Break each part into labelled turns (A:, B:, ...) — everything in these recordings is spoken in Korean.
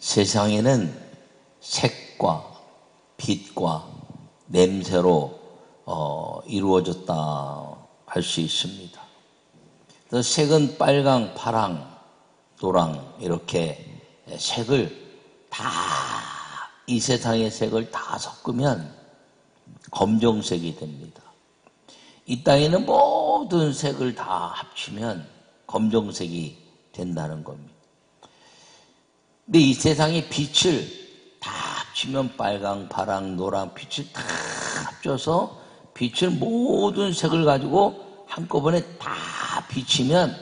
A: 세상에는 색과 빛과 냄새로 이루어졌다 할 수 있습니다. 그래서 색은 빨강, 파랑, 노랑 이렇게 색을 다, 이 세상의 색을 다 섞으면 검정색이 됩니다. 이 땅에는 모든 색을 다 합치면 검정색이 된다는 겁니다. 근데 이 세상의 빛을 다 합치면 빨강, 파랑, 노랑 빛을 다 합쳐서 빛을 모든 색을 가지고 한꺼번에 다 비치면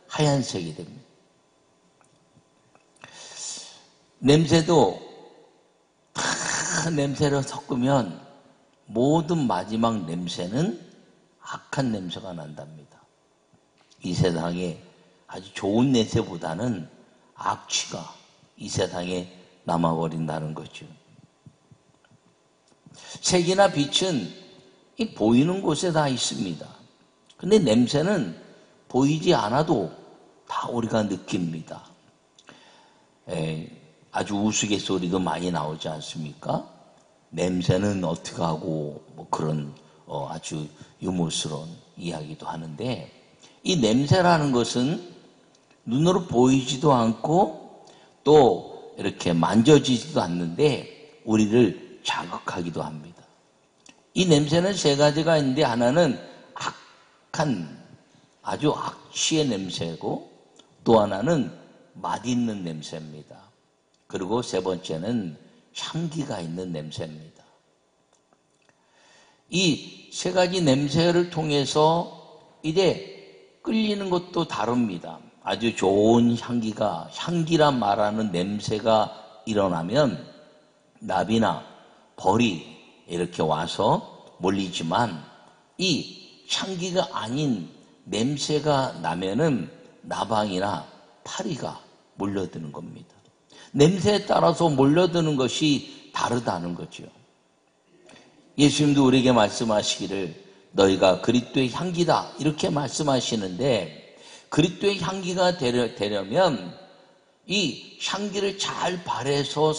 A: 하얀색이 됩니다. 냄새도 다 냄새를 섞으면 모든 마지막 냄새는 악한 냄새가 난답니다. 이 세상에 아주 좋은 냄새보다는 악취가 이 세상에 남아버린다는 거죠. 색이나 빛은 이 보이는 곳에 다 있습니다. 근데 냄새는 보이지 않아도 다 우리가 느낍니다. 아주 우스갯소리도 많이 나오지 않습니까? 냄새는 어떻게 하고 뭐 그런 아주 유머스러운 이야기도 하는데, 이 냄새라는 것은 눈으로 보이지도 않고 또 이렇게 만져지지도 않는데 우리를 자극하기도 합니다. 이 냄새는 세 가지가 있는데, 하나는 악한 아주 악취의 냄새고, 또 하나는 맛있는 냄새입니다. 그리고 세 번째는 향기가 있는 냄새입니다. 이 세 가지 냄새를 통해서 이제 끌리는 것도 다릅니다. 아주 좋은 향기란 말하는 냄새가 일어나면 나비나 벌이 이렇게 와서 몰리지만, 이 향기가 아닌 냄새가 나면은 나방이나 파리가 몰려드는 겁니다. 냄새에 따라서 몰려드는 것이 다르다는 거죠. 예수님도 우리에게 말씀하시기를 너희가 그리스도의 향기다 이렇게 말씀하시는데, 그리스도의 향기가 되려면 이 향기를 잘 발해서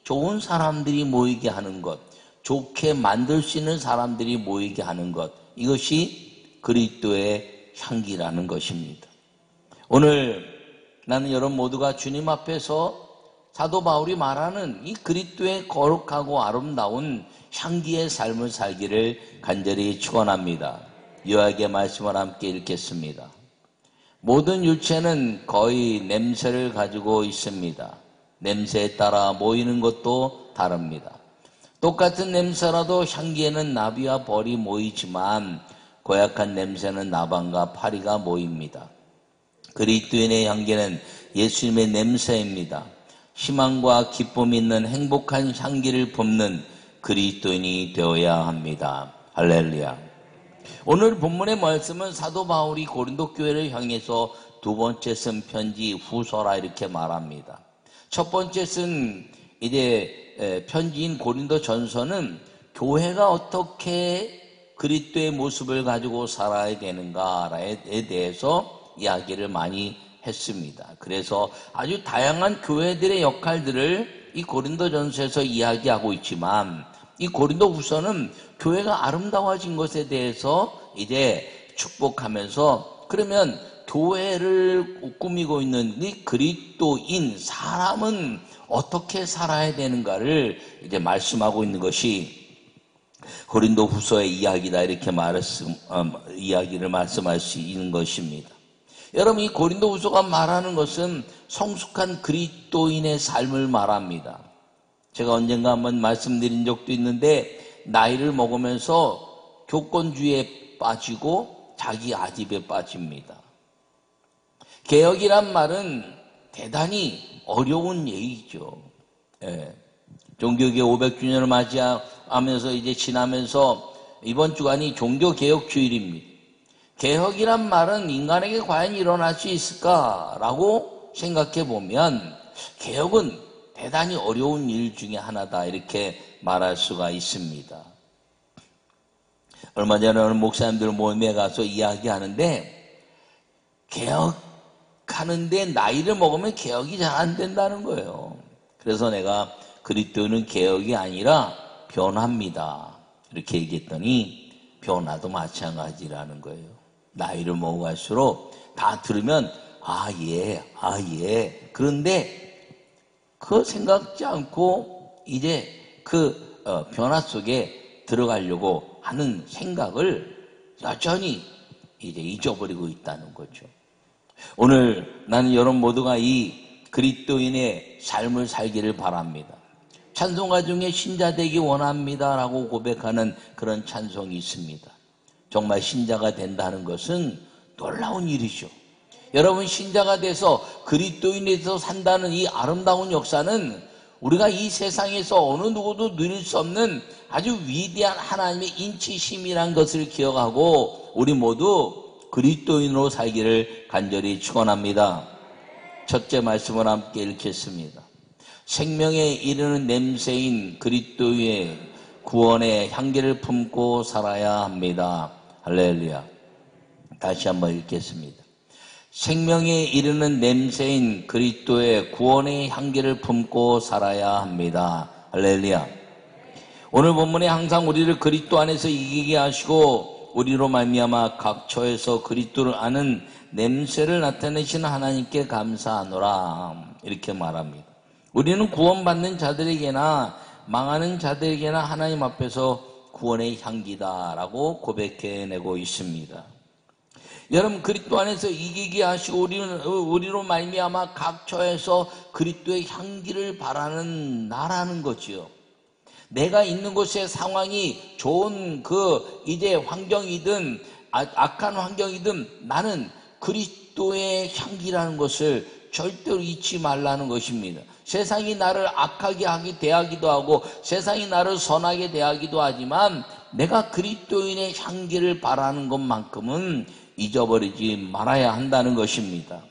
A: 좋은 사람들이 모이게 하는 것, 좋게 만들 수 있는 사람들이 모이게 하는 것, 이것이 그리스도의 향기라는 것입니다. 오늘 나는 여러분 모두가 주님 앞에서 사도 바울이 말하는 이 그리스도의 거룩하고 아름다운 향기의 삶을 살기를 간절히 축원합니다. 요약의 말씀을 함께 읽겠습니다. 모든 육체는 거의 냄새를 가지고 있습니다. 냄새에 따라 모이는 것도 다릅니다. 똑같은 냄새라도 향기에는 나비와 벌이 모이지만 고약한 냄새는 나방과 파리가 모입니다. 그리스도인의 향기는 예수님의 냄새입니다. 희망과 기쁨이 있는 행복한 향기를 뿜는 그리스도인이 되어야 합니다. 할렐루야. 오늘 본문의 말씀은 사도 바울이 고린도 교회를 향해서 두 번째 쓴 편지 후서라 이렇게 말합니다. 첫 번째 쓴 편지인 고린도 전서는 교회가 어떻게 그리스도의 모습을 가지고 살아야 되는가에 대해서 이야기를 많이 했습니다. 그래서 아주 다양한 교회들의 역할들을 이 고린도전서에서 이야기하고 있지만, 이 고린도후서는 교회가 아름다워진 것에 대해서 이제 축복하면서, 그러면 교회를 꾸미고 있는 이 그리스도인 사람은 어떻게 살아야 되는가를 이제 말씀하고 있는 것이 고린도후서의 이야기다 이렇게 이야기를 말씀할 수 있는 것입니다. 여러분, 이 고린도후서가 말하는 것은 성숙한 그리스도인의 삶을 말합니다. 제가 언젠가 한번 말씀드린 적도 있는데, 나이를 먹으면서 교권주의에 빠지고 자기 아집에 빠집니다. 개혁이란 말은 대단히 어려운 얘기죠. 종교개혁 500주년을 맞이하면서 이제 지나면서 이번 주간이 종교개혁주일입니다. 개혁이란 말은 인간에게 과연 일어날 수 있을까라고 생각해 보면 개혁은 대단히 어려운 일 중에 하나다 이렇게 말할 수가 있습니다. 얼마 전에 어느 목사님들 모임에 가서 이야기하는데, 개혁하는 하는데 나이를 먹으면 개혁이 잘 안 된다는 거예요. 그래서 내가 그리스도인은 개혁이 아니라 변화입니다. 이렇게 얘기했더니 변화도 마찬가지라는 거예요. 나이를 먹어갈수록 다 들으면 예. 그런데 그거 생각지 않고 이제 그 변화 속에 들어가려고 하는 생각을 여전히 이제 잊어버리고 있다는 거죠. 오늘 나는 여러분 모두가 이 그리스도인의 삶을 살기를 바랍니다. 찬송가 중에 신자 되기 원합니다 라고 고백하는 그런 찬송이 있습니다. 정말 신자가 된다는 것은 놀라운 일이죠. 여러분 신자가 돼서 그리스도인에서 산다는 이 아름다운 역사는 우리가 이 세상에서 어느 누구도 누릴 수 없는 아주 위대한 하나님의 인치심이란 것을 기억하고 우리 모두 그리스도인으로 살기를 간절히 축원합니다. 첫째 말씀을 함께 읽겠습니다. 생명에 이르는 냄새인 그리스도의 구원의 향기를 품고 살아야 합니다. 할렐루야. 다시 한번 읽겠습니다. 생명에 이르는 냄새인 그리스도의 구원의 향기를 품고 살아야 합니다. 할렐루야. 오늘 본문에 항상 우리를 그리스도 안에서 이기게 하시고 우리로 말미암아 각 처에서 그리스도를 아는 냄새를 나타내시는 하나님께 감사하노라. 이렇게 말합니다. 우리는 구원받는 자들에게나 망하는 자들에게나 하나님 앞에서 구원의 향기다라고 고백해내고 있습니다. 여러분 그리스도 안에서 이기게 하시고 우리로 말미암아 각 처에서 그리스도의 향기를 바라는 나라는 거지요. 내가 있는 곳의 상황이 좋은 이제 환경이든 악한 환경이든 나는 그리스도의 향기라는 것을 절대로 잊지 말라는 것입니다. 세상이 나를 악하게 대하기도 하고 세상이 나를 선하게 대하기도 하지만 내가 그리스도인의 향기를 바라는 것만큼은 잊어버리지 말아야 한다는 것입니다.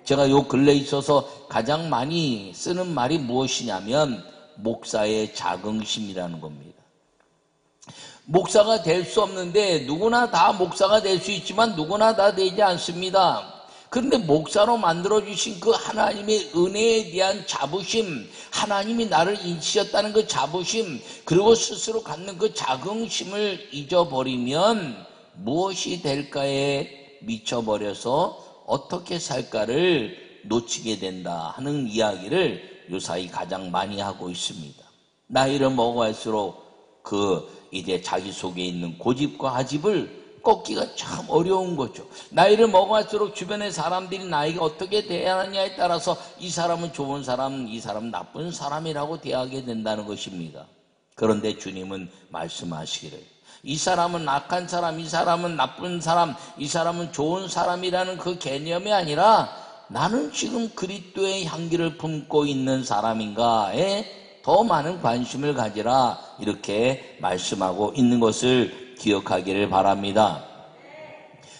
A: 제가 요 근래에 있어서 가장 많이 쓰는 말이 무엇이냐면 목사의 자긍심이라는 겁니다. 목사가 될 수 없는데 누구나 다 목사가 될 수 있지만 누구나 다 되지 않습니다. 그런데 목사로 만들어주신 그 하나님의 은혜에 대한 자부심, 하나님이 나를 인치셨다는 그 자부심, 그리고 스스로 갖는 그 자긍심을 잊어버리면 무엇이 될까에 미쳐버려서 어떻게 살까를 놓치게 된다 하는 이야기를 요사이 가장 많이 하고 있습니다. 나이를 먹어갈수록 이제 자기 속에 있는 고집과 하집을 꺾기가 참 어려운 거죠. 나이를 먹어갈수록 주변의 사람들이 나에게 어떻게 대하느냐에 따라서 이 사람은 좋은 사람, 이 사람은 나쁜 사람이라고 대하게 된다는 것입니다. 그런데 주님은 말씀하시기를 이 사람은 악한 사람, 이 사람은 나쁜 사람, 이 사람은 좋은 사람이라는 그 개념이 아니라 나는 지금 그리스도의 향기를 품고 있는 사람인가에 더 많은 관심을 가지라 이렇게 말씀하고 있는 것을 기억하기를 바랍니다.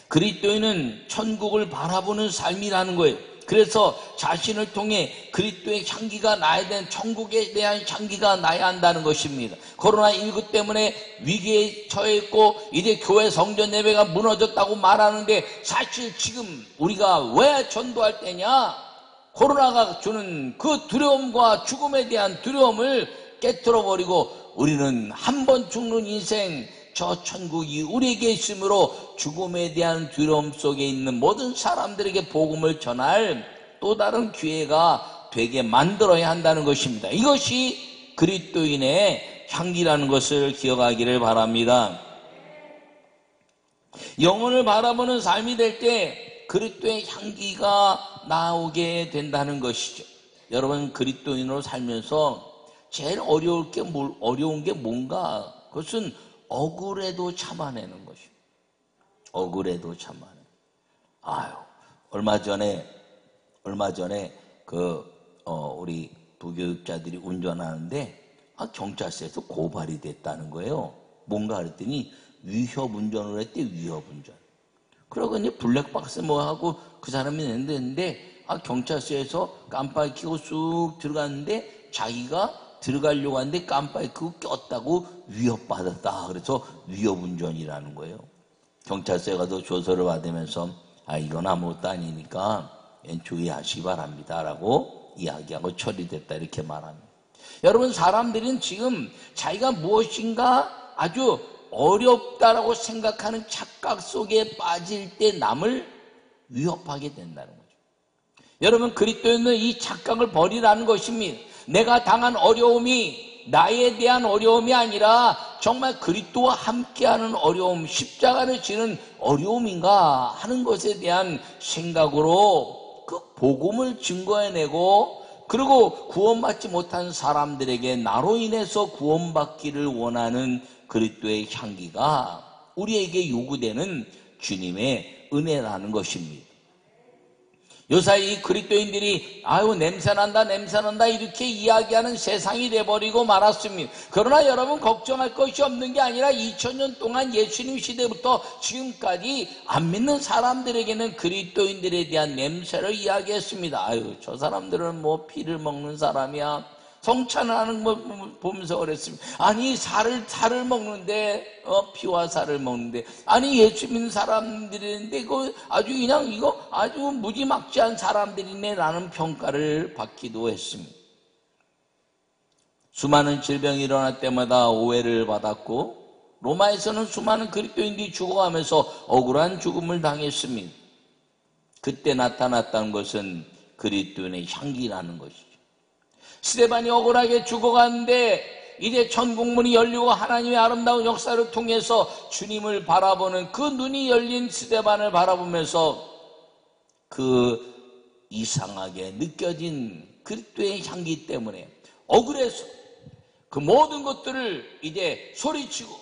A: 그리스도인은 천국을 바라보는 삶이라는 거예요. 그래서 자신을 통해 그리스도의 향기가 나야 되는 천국에 대한 향기가 나야 한다는 것입니다. 코로나19 때문에 위기에 처해 있고 이제 교회 성전 예배가 무너졌다고 말하는데 사실 지금 우리가 왜 전도할 때냐? 코로나가 주는 그 두려움과 죽음에 대한 두려움을 깨트려버리고 우리는 한 번 죽는 인생 저 천국이 우리에게 있으므로 죽음에 대한 두려움 속에 있는 모든 사람들에게 복음을 전할 또 다른 기회가 되게 만들어야 한다는 것입니다. 이것이 그리스도인의 향기라는 것을 기억하기를 바랍니다. 영혼을 바라보는 삶이 될 때 그리스도의 향기가 나오게 된다는 것이죠. 여러분 그리스도인으로 살면서 제일 어려운 게 뭔가? 그것은 억울해도 참아내는 것입니다. 억울해도 참아내. 얼마 전에 우리 부교육자들이 운전하는데 경찰서에서 고발이 됐다는 거예요. 뭔가 그랬더니 위협 운전을 했대. 위협 운전. 그러고 이제 블랙박스 하고 그 사람이 냈는데 경찰서에서 깜빡이 켜고 쑥 들어갔는데 자기가 들어가려고 하는데 깜빡이 끄고 꼈다고 위협받았다. 그래서 위협운전이라는 거예요. 경찰서에 가서 조서를 받으면서 이건 아무것도 아니니까 주의하시기 바랍니다 라고 이야기하고 처리됐다 이렇게 말합니다. 여러분, 사람들은 지금 자기가 무엇인가 아주 어렵다라고 생각하는 착각 속에 빠질 때 남을 위협하게 된다는 거죠. 여러분, 그리스도인은 이 착각을 버리라는 것입니다. 내가 당한 어려움이 나에 대한 어려움이 아니라 정말 그리스도와 함께하는 어려움, 십자가를 지는 어려움인가 하는 것에 대한 생각으로 그 복음을 증거해내고, 그리고 구원받지 못한 사람들에게 나로 인해서 구원받기를 원하는 그리스도의 향기가 우리에게 요구되는 주님의 은혜라는 것입니다. 요사이 그리스도인들이 아유 냄새난다 이렇게 이야기하는 세상이 돼버리고 말았습니다. 그러나 여러분, 걱정할 것이 없는 게 아니라 2000년 동안 예수님 시대부터 지금까지 안 믿는 사람들에게는 그리스도인들에 대한 냄새를 이야기했습니다. 아유, 저 사람들은 뭐 피를 먹는 사람이야, 성찬하는 거 보면서 그랬습니다. 아니, 살을 먹는데, 피와 살을 먹는데, 아니, 예수 믿는 사람들인데, 이거 아주 그냥 이거 아주 무지막지한 사람들이네 라는 평가를 받기도 했습니다. 수많은 질병이 일어날 때마다 오해를 받았고, 로마에서는 수많은 그리스도인들이 죽어가면서 억울한 죽음을 당했습니다. 그때 나타났다는 것은 그리스도인의 향기라는 것이죠. 스데반이 억울하게 죽어갔는데 이제 천국문이 열리고 하나님의 아름다운 역사를 통해서 주님을 바라보는 그 눈이 열린 스데반을 바라보면서 그 이상하게 느껴진 그리스도의 향기 때문에 억울해서 그 모든 것들을 이제 소리치고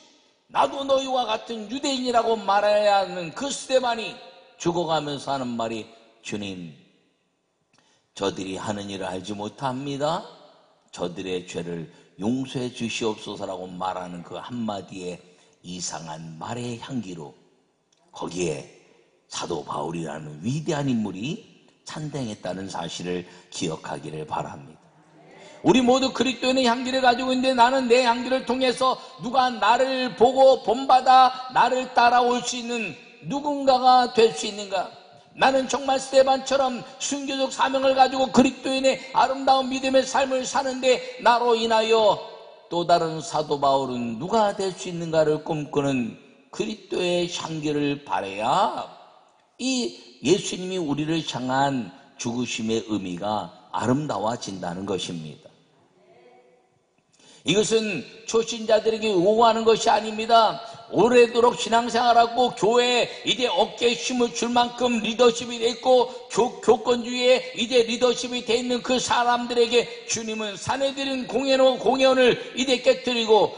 A: 나도 너희와 같은 유대인이라고 말해야 하는 그 스데반이 죽어가면서 하는 말이, 주님, 저들이 하는 일을 알지 못합니다. 저들의 죄를 용서해 주시옵소서라고 말하는 그 한마디의 이상한 말의 향기로 거기에 사도 바울이라는 위대한 인물이 찬양했다는 사실을 기억하기를 바랍니다. 우리 모두 그리스도인의 향기를 가지고 있는데, 나는 내 향기를 통해서 누가 나를 보고 본받아 나를 따라올 수 있는 누군가가 될 수 있는가? 나는 정말 스데반처럼 순교적 사명을 가지고 그리스도인의 아름다운 믿음의 삶을 사는데, 나로 인하여 또 다른 사도 바울은 누가 될 수 있는가를 꿈꾸는 그리스도의 향기를 바라야 이 예수님이 우리를 향한 죽으심의 의미가 아름다워진다는 것입니다. 이것은 초신자들에게 요구하는 것이 아닙니다. 오래도록 신앙생활하고 교회에 이제 어깨에 힘을 줄 만큼 리더십이 돼 있고 교권주의에 이제 리더십이 돼 있는 그 사람들에게 주님은 사내들인 공연을 이제 깨뜨리고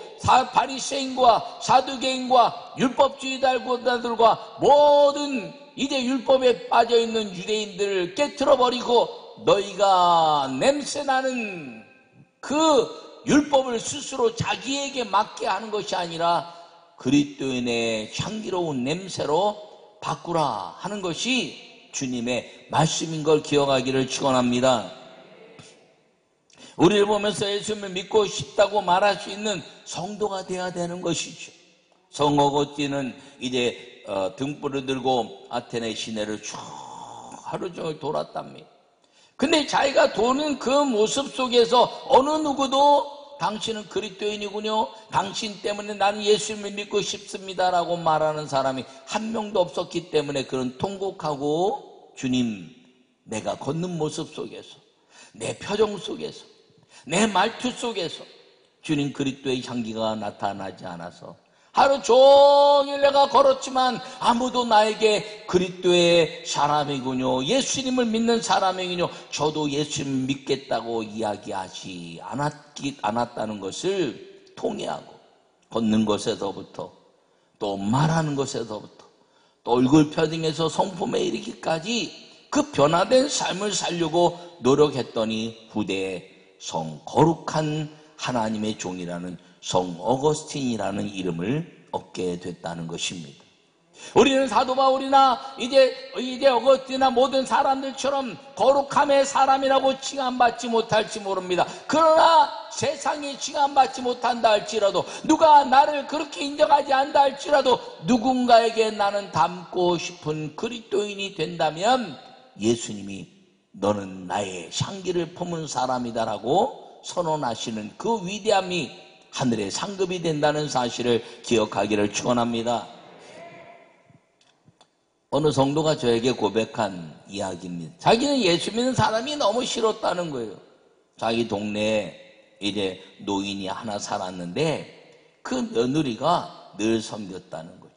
A: 바리새인과 사두개인과 율법주의자들과 모든 이제 율법에 빠져있는 유대인들을 깨트려버리고 너희가 냄새나는 그 율법을 스스로 자기에게 맞게 하는 것이 아니라 그리스도인의 향기로운 냄새로 바꾸라 하는 것이 주님의 말씀인 걸 기억하기를 축원합니다. 우리를 보면서 예수님을 믿고 싶다고 말할 수 있는 성도가 되어야 되는 것이죠. 성 어거스틴은 이제 등불을 들고 아테네 시내를 쭉 하루 종일 돌았답니다. 근데 자기가 도는 그 모습 속에서 어느 누구도 당신은 그리스도인이군요, 당신 때문에 나는 예수님을 믿고 싶습니다라고 말하는 사람이 한 명도 없었기 때문에 그런 통곡하고, 주님, 내가 걷는 모습 속에서, 내 표정 속에서, 내 말투 속에서 주님 그리스도의 향기가 나타나지 않아서 하루 종일 내가 걸었지만 아무도 나에게 그리스도의 사람이군요, 예수님을 믿는 사람이군요, 저도 예수님 믿겠다고 이야기하지 않았다는 것을 통회하고, 걷는 것에서부터 또 말하는 것에서부터 또 얼굴 표정에서 성품에 이르기까지 그 변화된 삶을 살려고 노력했더니 후대에 성 거룩한 하나님의 종이라는 성 어거스틴이라는 이름을 얻게 됐다는 것입니다. 우리는 사도 바울이나 이제 어거스틴이나 모든 사람들처럼 거룩함의 사람이라고 칭함받지 못할지 모릅니다. 그러나 세상이 칭함받지 못한다 할지라도, 누가 나를 그렇게 인정하지 않는다 할지라도, 누군가에게 나는 닮고 싶은 그리스도인이 된다면 예수님이 너는 나의 향기를 품은 사람이다라고 선언하시는 그 위대함이 하늘의 상급이 된다는 사실을 기억하기를 축원합니다. 어느 성도가 저에게 고백한 이야기입니다. 자기는 예수 믿는 사람이 너무 싫었다는 거예요. 자기 동네에 이제 노인이 하나 살았는데 그 며느리가 늘 섬겼다는 거죠.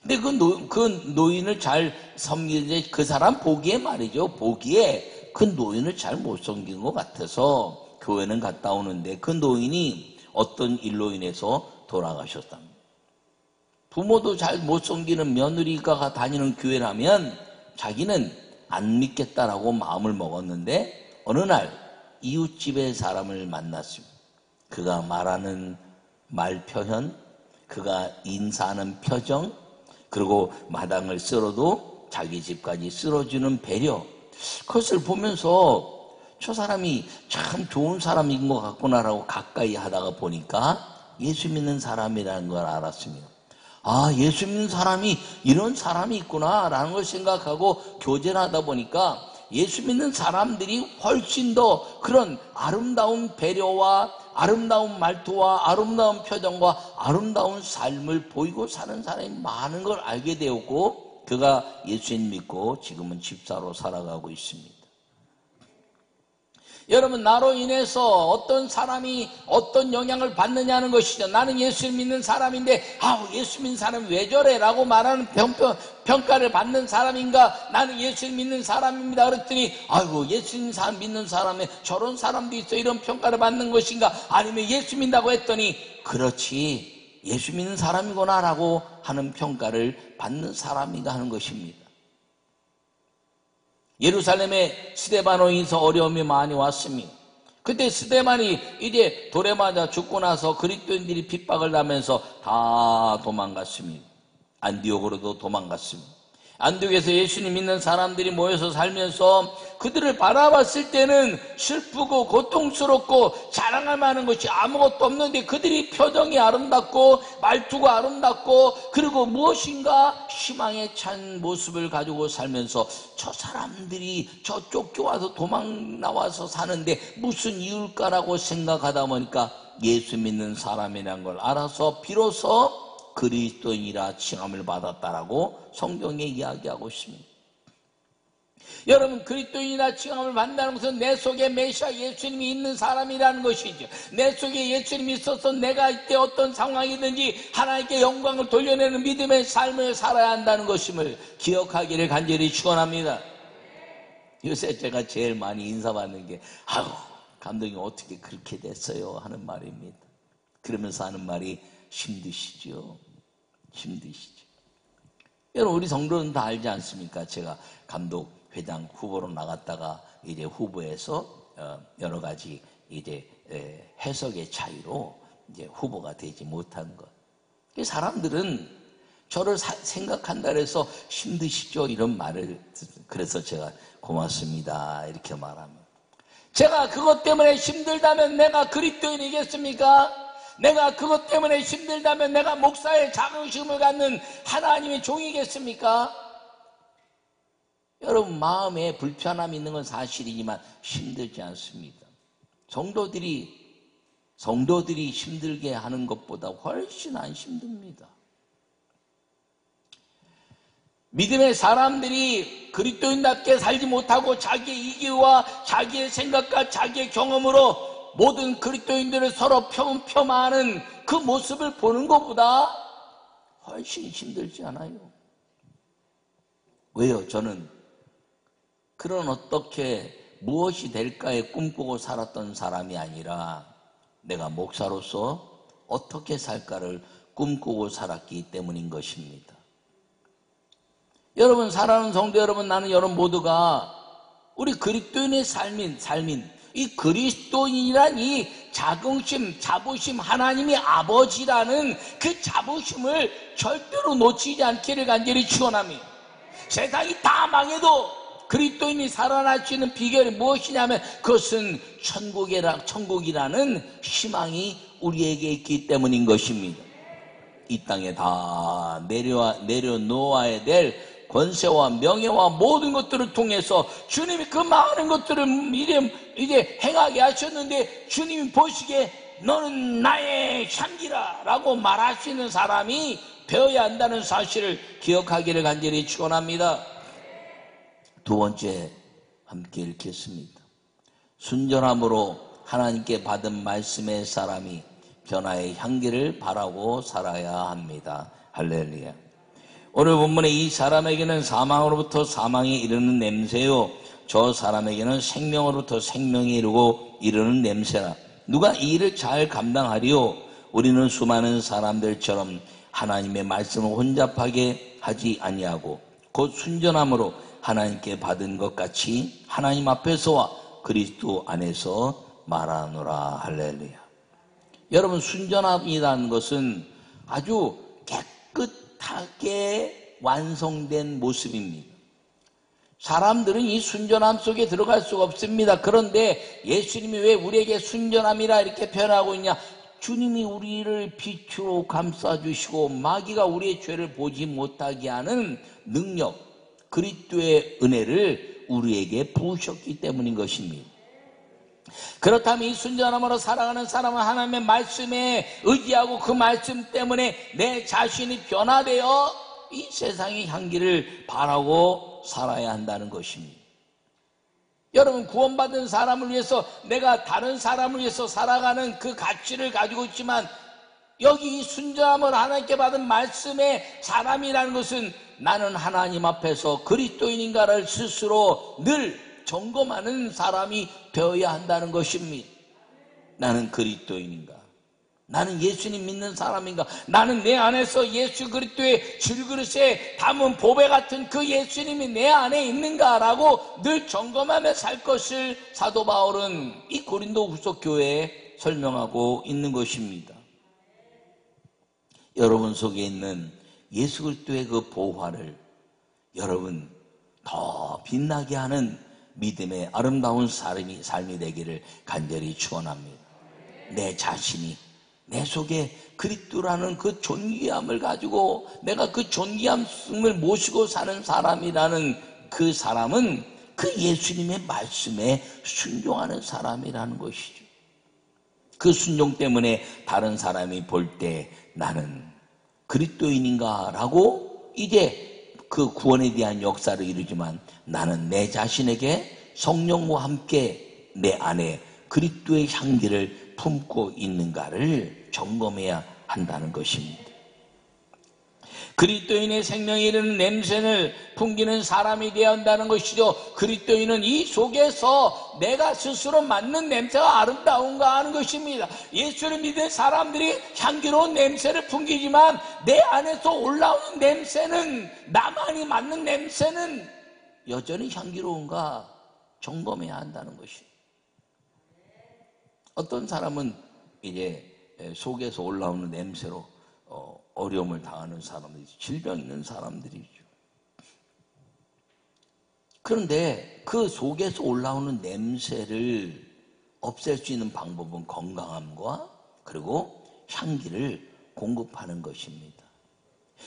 A: 근데 그 노인을 잘 섬기는데 그 사람 보기에 말이죠. 보기에 그 노인을 잘 못 섬긴 것 같아서 교회는 갔다 오는데 그 노인이 어떤 일로 인해서 돌아가셨답니다. 부모도 잘 못 섬기는 며느리가 다니는 교회라면 자기는 안 믿겠다라고 마음을 먹었는데 어느 날 이웃집의 사람을 만났습니다. 그가 말하는 말 표현, 그가 인사하는 표정, 그리고 마당을 쓸어도 자기 집까지 쓸어주는 배려, 그것을 보면서 저 사람이 참 좋은 사람인 것 같구나라고 가까이 하다가 보니까 예수 믿는 사람이라는 걸 알았습니다. 아, 예수 믿는 사람이 이런 사람이 있구나라는 걸 생각하고 교제를 하다 보니까 예수 믿는 사람들이 훨씬 더 그런 아름다운 배려와 아름다운 말투와 아름다운 표정과 아름다운 삶을 보이고 사는 사람이 많은 걸 알게 되었고 그가 예수님 믿고 지금은 집사로 살아가고 있습니다. 여러분, 나로 인해서 어떤 사람이 어떤 영향을 받느냐는 것이죠. 나는 예수 믿는 사람인데 예수 믿는 사람이 왜 저래? 라고 말하는 평가를 받는 사람인가? 나는 예수 믿는 사람입니다. 그랬더니 예수 믿는 사람에 저런 사람도 있어, 이런 평가를 받는 것인가? 아니면 예수 믿는다고 했더니 그렇지, 예수 믿는 사람이구나 라고 하는 평가를 받는 사람인가 하는 것입니다. 예루살렘에 스데반으로 인해서 어려움이 많이 왔습니다. 그때 스데반이 이제 돌에 맞아 죽고 나서 그리스도인들이 핍박을 하면서 다 도망갔습니다. 안디옥으로도 도망갔습니다. 안디옥에서 예수님 믿는 사람들이 모여서 살면서 그들을 바라봤을 때는 슬프고 고통스럽고 자랑할 만한 것이 아무것도 없는데 그들이 표정이 아름답고 말투가 아름답고 그리고 무엇인가 희망에 찬 모습을 가지고 살면서 저 사람들이 저 쫓겨와서 도망 나와서 사는데 무슨 이유일까라고 생각하다 보니까 예수 믿는 사람이라는 걸 알아서 비로소 그리스도인이라 칭함을 받았다라고 성경에 이야기하고 있습니다. 여러분, 그리스도인이라 칭함을 받는다는 것은 내 속에 메시아 예수님이 있는 사람이라는 것이죠. 내 속에 예수님이 있어서 내가 이때 어떤 상황이든지 하나님께 영광을 돌려내는 믿음의 삶을 살아야 한다는 것임을 기억하기를 간절히 축원합니다. 요새 제가 제일 많이 인사받는 게 감독님 어떻게 그렇게 됐어요? 하는 말입니다. 그러면서 하는 말이 힘드시죠? 힘드시죠? 여러분, 우리 성도는 다 알지 않습니까? 제가 감독 회장 후보로 나갔다가 이제 후보에서 여러 가지 이제 해석의 차이로 이제 후보가 되지 못한 것. 사람들은 저를 생각한다 해서 힘드시죠? 이런 말을, 그래서 제가 고맙습니다 이렇게 말합니다. 제가 그것 때문에 힘들다면 내가 그리스도인이겠습니까? 내가 그것 때문에 힘들다면 내가 목사의 자긍심을 갖는 하나님의 종이겠습니까? 여러분, 마음에 불편함이 있는 건 사실이지만 힘들지 않습니다. 성도들이 힘들게 하는 것보다 훨씬 안 힘듭니다. 믿음의 사람들이 그리스도인답게 살지 못하고 자기의 이기와 자기의 생각과 자기의 경험으로 모든 그리스도인들을 서로 폄하하는 그 모습을 보는 것보다 훨씬 힘들지 않아요. 왜요? 저는 그런 어떻게 무엇이 될까에 꿈꾸고 살았던 사람이 아니라 내가 목사로서 어떻게 살까를 꿈꾸고 살았기 때문인 것입니다. 여러분, 사랑하는 성도 여러분, 나는 여러분 모두가 우리 그리스도인의 삶인 이 그리스도인이란 이 자부심, 하나님이 아버지라는 그 자부심을 절대로 놓치지 않기를 간절히 축원합니다. 세상이 다 망해도 그리스도인이 살아날 수 있는 비결이 무엇이냐면 그것은 천국이라는 희망이 우리에게 있기 때문인 것입니다. 이 땅에 다 내려놓아야 될 권세와 명예와 모든 것들을 통해서 주님이 그 많은 것들을 이제 행하게 하셨는데 주님이 보시기에 너는 나의 향기라 라고 말하시는 사람이 되어야 한다는 사실을 기억하기를 간절히 축원합니다. 두 번째 함께 읽겠습니다. 순전함으로 하나님께 받은 말씀의 사람이 변화의 향기를 바라고 살아야 합니다. 할렐루야. 오늘 본문에 이 사람에게는 사망으로부터 사망에 이르는 냄새요, 저 사람에게는 생명으로부터 생명에 이르는 냄새라. 누가 이 일을 잘 감당하리요? 우리는 수많은 사람들처럼 하나님의 말씀을 혼잡하게 하지 아니하고 곧 순전함으로 하나님께 받은 것 같이 하나님 앞에서와 그리스도 안에서 말하노라. 할렐루야. 여러분, 순전함이라는 것은 아주 깨끗하게 완성된 모습입니다. 사람들은 이 순전함 속에 들어갈 수가 없습니다. 그런데 예수님이 왜 우리에게 순전함이라 이렇게 표현하고 있냐? 주님이 우리를 빛으로 감싸주시고 마귀가 우리의 죄를 보지 못하게 하는 능력, 그리스도의 은혜를 우리에게 부으셨기 때문인 것입니다. 그렇다면 이 순전함으로 살아가는 사람은 하나님의 말씀에 의지하고 그 말씀 때문에 내 자신이 변화되어 이 세상의 향기를 바라고 살아야 한다는 것입니다. 여러분, 구원받은 사람을 위해서 내가 다른 사람을 위해서 살아가는 그 가치를 가지고 있지만 여기 이 순전함을 하나님께 받은 말씀의 사람이라는 것은 나는 하나님 앞에서 그리스도인인가를 스스로 늘 점검하는 사람이 되어야 한다는 것입니다. 나는 그리스도인인가? 나는 예수님 믿는 사람인가? 나는 내 안에서 예수 그리스도의 질그릇에 담은 보배 같은 그 예수님이 내 안에 있는가라고 늘 점검하며 살 것을 사도 바울은 이 고린도 후서 교회에 설명하고 있는 것입니다. 여러분 속에 있는 예수 그리스도의 그 보화를 여러분 더 빛나게 하는 믿음의 아름다운 삶이 되기를 간절히 축원합니다. 내 자신이 내 속에 그리스도라는 그 존귀함을 가지고 내가 그 존귀함을 모시고 사는 사람이라는 그 사람은 그 예수님의 말씀에 순종하는 사람이라는 것이죠. 그 순종 때문에 다른 사람이 볼 때 나는 그리스도인인가 라고 이제 그 구원에 대한 역사를 이루지만 나는 내 자신에게 성령과 함께 내 안에 그리스도의 향기를 품고 있는가를 점검해야 한다는 것입니다. 그리스도인의 생명에 이르는 냄새를 풍기는 사람이 되어야 한다는 것이죠. 그리스도인은 이 속에서 내가 스스로 맡는 냄새가 아름다운가 하는 것입니다. 예수를 믿는 사람들이 향기로운 냄새를 풍기지만 내 안에서 올라오는 냄새는, 나만이 맡는 냄새는 여전히 향기로운가 점검해야 한다는 것입니다. 어떤 사람은 이제 속에서 올라오는 냄새로 어려움을 당하는 사람들이죠. 질병 있는 사람들이죠. 그런데 그 속에서 올라오는 냄새를 없앨 수 있는 방법은 건강함과 그리고 향기를 공급하는 것입니다.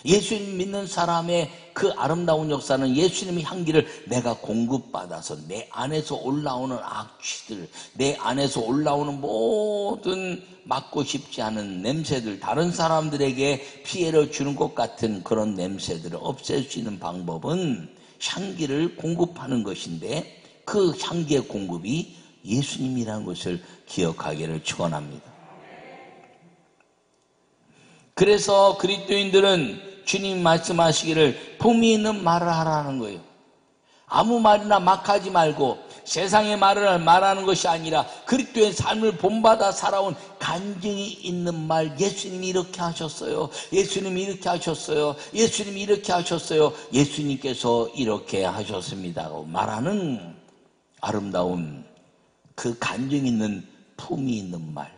A: 예수님 믿는 사람의 그 아름다운 역사는 예수님의 향기를 내가 공급받아서 내 안에서 올라오는 악취들, 내 안에서 올라오는 모든 맡고 싶지 않은 냄새들, 다른 사람들에게 피해를 주는 것 같은 그런 냄새들을 없앨 수 있는 방법은 향기를 공급하는 것인데 그 향기의 공급이 예수님이라는 것을 기억하기를 축원합니다. 그래서 그리스도인들은 주님 말씀하시기를 품위 있는 말을 하라는 거예요. 아무 말이나 막 하지 말고 세상의 말을 말하는 것이 아니라 그리스도의 삶을 본받아 살아온 간증이 있는 말. 예수님이 이렇게 하셨어요. 예수님이 이렇게 하셨어요. 예수님이 이렇게 하셨어요. 예수님께서 이렇게 하셨습니다고 말하는 아름다운 그 간증 있는 품이 있는 말.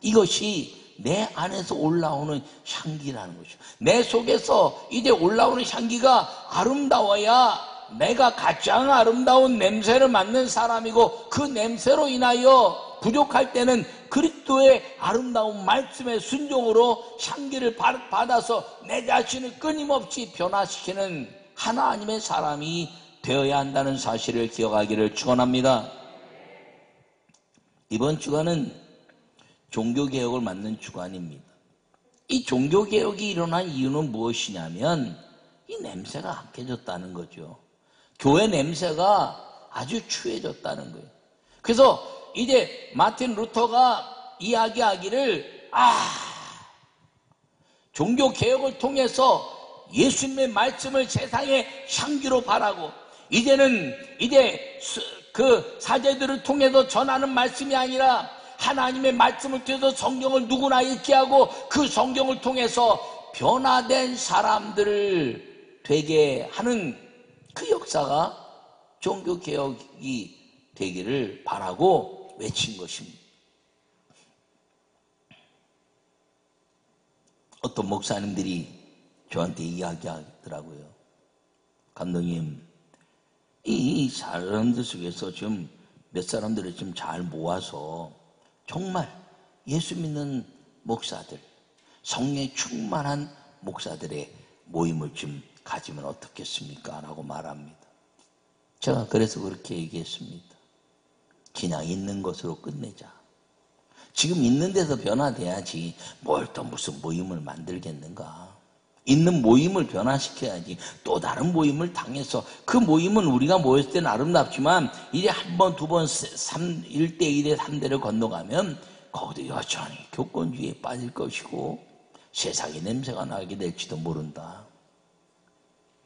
A: 이것이 내 안에서 올라오는 향기라는 것이죠. 내 속에서 이제 올라오는 향기가 아름다워야 내가 가장 아름다운 냄새를 맡는 사람이고 그 냄새로 인하여 부족할 때는 그리스도의 아름다운 말씀의 순종으로 향기를 받아서 내 자신을 끊임없이 변화시키는 하나님의 사람이 되어야 한다는 사실을 기억하기를 축원합니다. 이번 주간은 종교개혁을 맡는 주간입니다. 이 종교개혁이 일어난 이유는 무엇이냐면 이 냄새가 악해졌다는 거죠. 교회 냄새가 아주 추해졌다는 거예요. 그래서 이제 마틴 루터가 이야기하기를 종교개혁을 통해서 예수님의 말씀을 세상에 향기로 바라고 이제는 그 사제들을 통해서 전하는 말씀이 아니라 하나님의 말씀을 통해서 성경을 누구나 읽게 하고 그 성경을 통해서 변화된 사람들을 되게 하는 그 역사가 종교개혁이 되기를 바라고 외친 것입니다. 어떤 목사님들이 저한테 이야기하더라고요. 감독님, 이 사람들 속에서 좀 몇 사람들을 좀 잘 모아서 정말 예수 믿는 목사들, 성령에 충만한 목사들의 모임을 좀 가지면 어떻겠습니까? 라고 말합니다. 제가 그래서 그렇게 얘기했습니다. 그냥 있는 것으로 끝내자. 지금 있는 데서 변화돼야지 뭘 또 무슨 모임을 만들겠는가. 있는 모임을 변화시켜야지 또 다른 모임을 당해서 그 모임은 우리가 모였을 때는 아름답지만 이제 한 번, 두 번, 1대, 2대, 3대를 건너가면 거기도 여전히 교권주의에 빠질 것이고 세상의 냄새가 나게 될지도 모른다.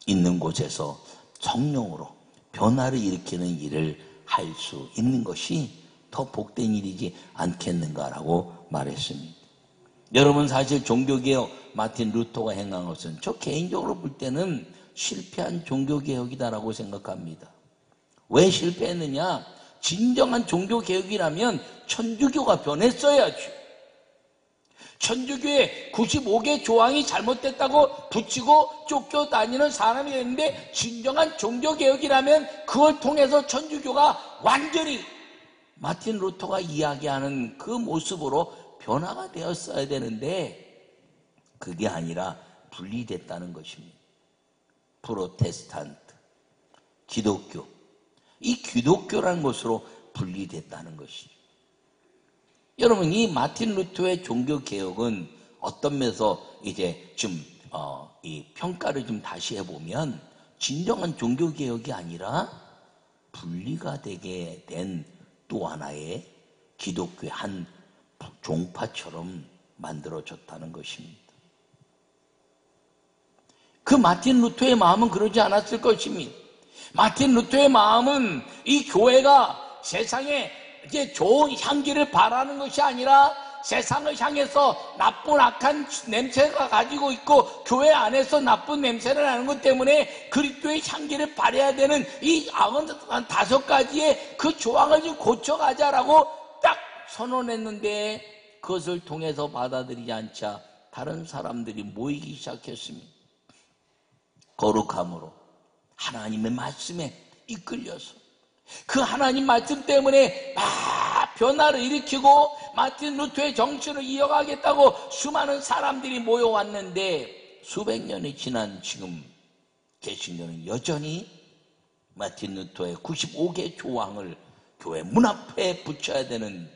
A: 있는 곳에서 성령으로 변화를 일으키는 일을 할 수 있는 것이 더 복된 일이지 않겠는가라고 말했습니다. 여러분, 사실 종교개혁 마틴 루터가 행한 것은 저 개인적으로 볼 때는 실패한 종교개혁이다라고 생각합니다. 왜 실패했느냐? 진정한 종교개혁이라면 천주교가 변했어야죠. 천주교에 95개 조항이 잘못됐다고 붙이고 쫓겨다니는 사람이 있는데 진정한 종교개혁이라면 그걸 통해서 천주교가 완전히 마틴 루터가 이야기하는 그 모습으로 변화가 되었어야 되는데 그게 아니라 분리됐다는 것입니다. 프로테스탄트, 기독교, 이 기독교라는 것으로 분리됐다는 것이죠. 여러분, 이 마틴 루터의 종교개혁은 어떤 면에서 이제 좀 이 평가를 좀 다시 해보면 진정한 종교개혁이 아니라 분리가 되게 된 또 하나의 기독교의 한 종파처럼 만들어졌다는 것입니다. 그 마틴 루터의 마음은 그러지 않았을 것입니다. 마틴 루터의 마음은 이 교회가 세상에 이제 좋은 향기를 바라는 것이 아니라 세상을 향해서 나쁜 악한 냄새가 가지고 있고 교회 안에서 나쁜 냄새를 나는 것 때문에 그리스도의 향기를 발해야 되는 이 95가지의 그 조항을 좀 고쳐가자라고 딱 선언했는데 그것을 통해서 받아들이지 않자 다른 사람들이 모이기 시작했습니다. 거룩함으로 하나님의 말씀에 이끌려서 그 하나님 말씀 때문에 변화를 일으키고 마틴 루터의 정신을 이어가겠다고 수많은 사람들이 모여왔는데 수백 년이 지난 지금 개신교는 여전히 마틴 루터의 95개 조항을 교회 문 앞에 붙여야 되는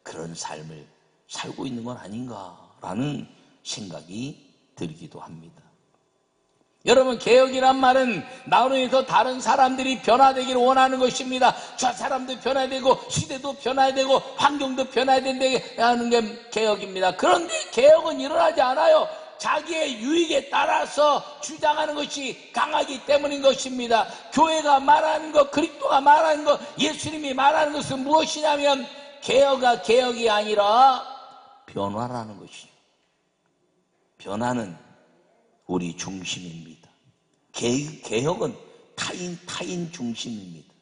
A: 그런 삶을 살고 있는 건 아닌가라는 생각이 들기도 합니다. 여러분, 개혁이란 말은 나로 인해서 다른 사람들이 변화되기를 원하는 것입니다. 저 사람도 변화되고 시대도 변화되고 환경도 변화야 된다는 게 개혁입니다. 그런데 개혁은 일어나지 않아요. 자기의 유익에 따라서 주장하는 것이 강하기 때문인 것입니다. 교회가 말하는 것, 그리스도가 말하는 것, 예수님이 말하는 것은 무엇이냐면 개혁이 아니라 변화라는 것이죠. 변화는 우리 중심입니다. 개혁은 타인 중심입니다.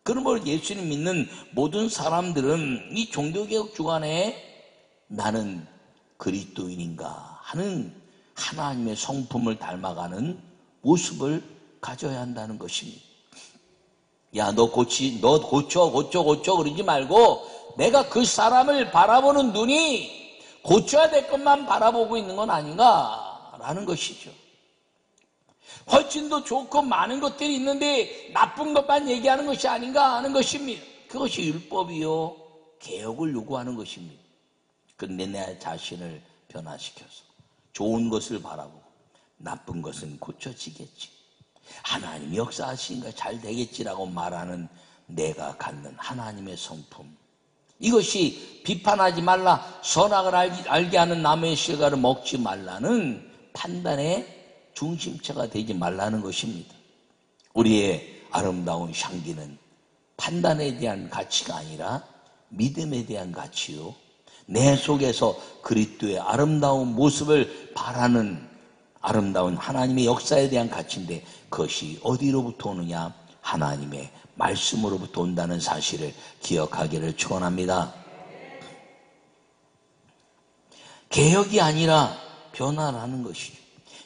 A: 그러므로 예수님 믿는 모든 사람들은 이 종교개혁 주간에 나는 그리스도인인가 하는 하나님의 성품을 닮아가는 모습을 가져야 한다는 것입니다. 야, 너 고쳐 그러지 말고 내가 그 사람을 바라보는 눈이 고쳐야 될 것만 바라보고 있는 건 아닌가 라는 것이죠. 훨씬 더 좋고 많은 것들이 있는데 나쁜 것만 얘기하는 것이 아닌가 하는 것입니다. 그것이 율법이요 개혁을 요구하는 것입니다. 그런데 내 자신을 변화시켜서 좋은 것을 바라보고 나쁜 것은 고쳐지겠지, 하나님이 역사하시니까 잘 되겠지라고 말하는 내가 갖는 하나님의 성품, 이것이 비판하지 말라, 선악을 알게 하는 나무의 실과를 먹지 말라는 판단의 중심체가 되지 말라는 것입니다. 우리의 아름다운 향기는 판단에 대한 가치가 아니라 믿음에 대한 가치요, 내 속에서 그리스도의 아름다운 모습을 바라는 아름다운 하나님의 역사에 대한 가치인데, 그것이 어디로부터 오느냐? 하나님의 말씀으로부터 온다는 사실을 기억하기를 축원합니다. 개혁이 아니라 변화라는 것이죠.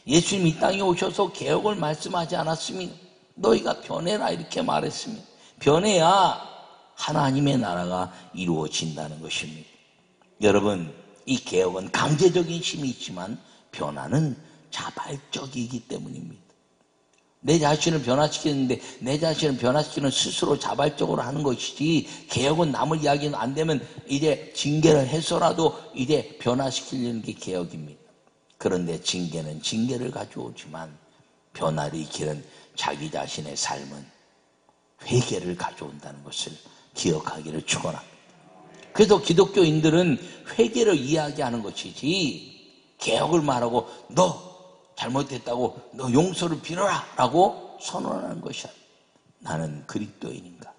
A: 예수님 이 땅에 오셔서 개혁을 말씀하지 않았습니다. 너희가 변해라 이렇게 말했습니다. 변해야 하나님의 나라가 이루어진다는 것입니다. 여러분, 이 개혁은 강제적인 힘이 있지만 변화는 자발적이기 때문입니다. 내 자신을 변화시키는데 내 자신을 변화시키는 스스로 자발적으로 하는 것이지, 개혁은 남을 이야기는 안 되면 이제 징계를 해서라도 이제 변화시키려는 게 개혁입니다. 그런데 징계는 징계를 가져오지만 변화를 일으키는 자기 자신의 삶은 회개를 가져온다는 것을 기억하기를 축원합니다. 그래서 기독교인들은 회개를 이야기하는 것이지 개혁을 말하고 너 잘못됐다고 너 용서를 빌어라 라고 선언하는 것이야. 나는 그리스도인인가?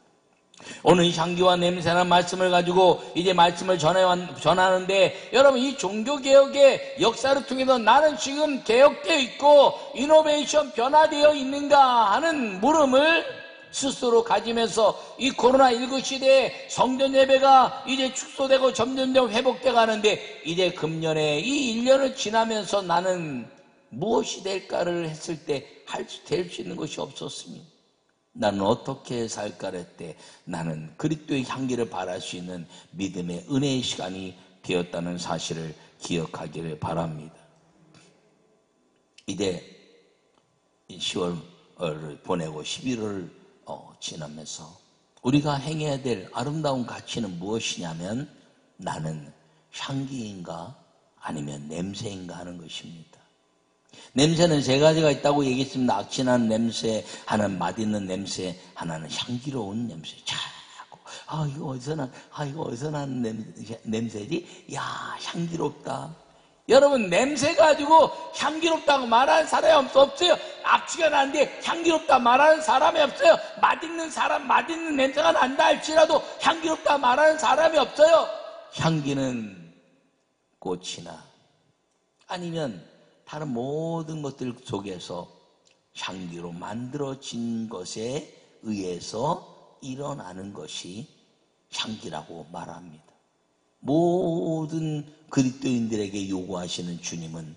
A: 오늘 향기와 냄새라는 말씀을 가지고 이제 말씀을 전하는데, 여러분 이 종교개혁의 역사를 통해서 나는 지금 개혁되어 있고 이노베이션 변화되어 있는가 하는 물음을 스스로 가지면서 이 코로나19 시대에 성전 예배가 이제 축소되고 점점점 회복돼 가는데, 이제 금년에 이 1년을 지나면서 나는 무엇이 될까를 했을 때 될 수 있는 것이 없었습니다. 나는 어떻게 살까를 때 나는 그리스도의 향기를 바랄 수 있는 믿음의 은혜의 시간이 되었다는 사실을 기억하기를 바랍니다. 이제 10월을 보내고 11월을 지나면서 우리가 행해야 될 아름다운 가치는 무엇이냐면, 나는 향기인가 아니면 냄새인가 하는 것입니다. 냄새는 세 가지가 있다고 얘기했습니다. 악진한 냄새, 하나는 맛있는 냄새, 하나는 향기로운 냄새. 자꾸 이거 어디서 난 냄새지? 야, 향기롭다. 여러분, 냄새 가지고 향기롭다고 말하는 사람이 없어요. 악취가 나는데 향기롭다 말하는 사람이 없어요. 맛있는 냄새가 난다 할지라도 향기롭다 말하는 사람이 없어요. 향기는 꽃이나 아니면 다른 모든 것들 속에서 향기로 만들어진 것에 의해서 일어나는 것이 향기라고 말합니다. 모든 그리스도인들에게 요구하시는 주님은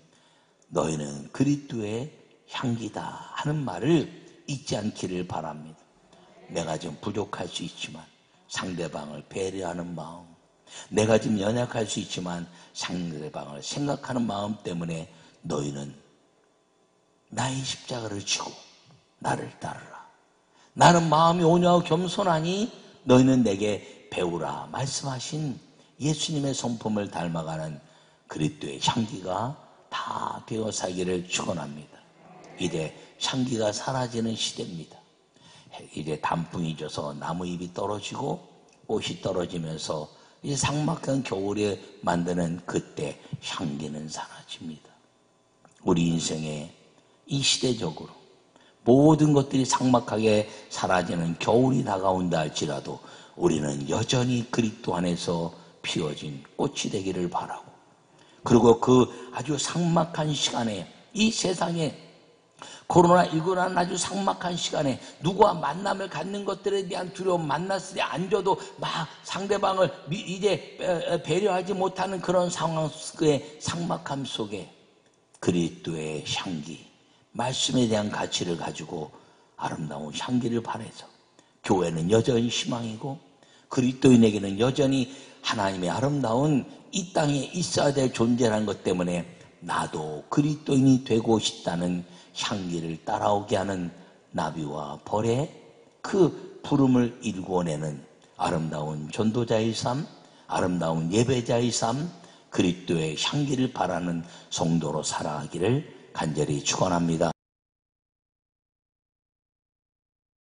A: 너희는 그리스도의 향기다 하는 말을 잊지 않기를 바랍니다. 내가 좀 부족할 수 있지만 상대방을 배려하는 마음, 내가 좀 연약할 수 있지만 상대방을 생각하는 마음 때문에 너희는 나의 십자가를 지고 나를 따르라. 나는 마음이 온유하고 겸손하니 너희는 내게 배우라 말씀하신 예수님의 성품을 닮아가는 그리스도의 향기가 다 되어 살기를 축원합니다. 이제 향기가 사라지는 시대입니다. 이제 단풍이 져서 나무잎이 떨어지고 꽃이 떨어지면서 이제 삭막한 겨울에 만드는 그때 향기는 사라집니다. 우리 인생에 이 시대적으로 모든 것들이 삭막하게 사라지는 겨울이 다가온다 할지라도 우리는 여전히 그리스도 안에서 피어진 꽃이 되기를 바라고, 그리고 그 아주 삭막한 시간에, 이 세상에 코로나19라는 아주 삭막한 시간에 누구와 만남을 갖는 것들에 대한 두려움, 만났을 때 안 줘도 막 상대방을 이제 배려하지 못하는 그런 상황의 삭막함 속에 그리스도의 향기, 말씀에 대한 가치를 가지고 아름다운 향기를 발해서 교회는 여전히 희망이고 그리스도인에게는 여전히 하나님의 아름다운 이 땅에 있어야 될 존재라는 것 때문에 나도 그리스도인이 되고 싶다는 향기를 따라오게 하는 나비와 벌의 그 부름을 일구어내는 아름다운 전도자의 삶, 아름다운 예배자의 삶, 그리스도의 향기를 바라는 성도로 살아가기를 간절히 축원합니다.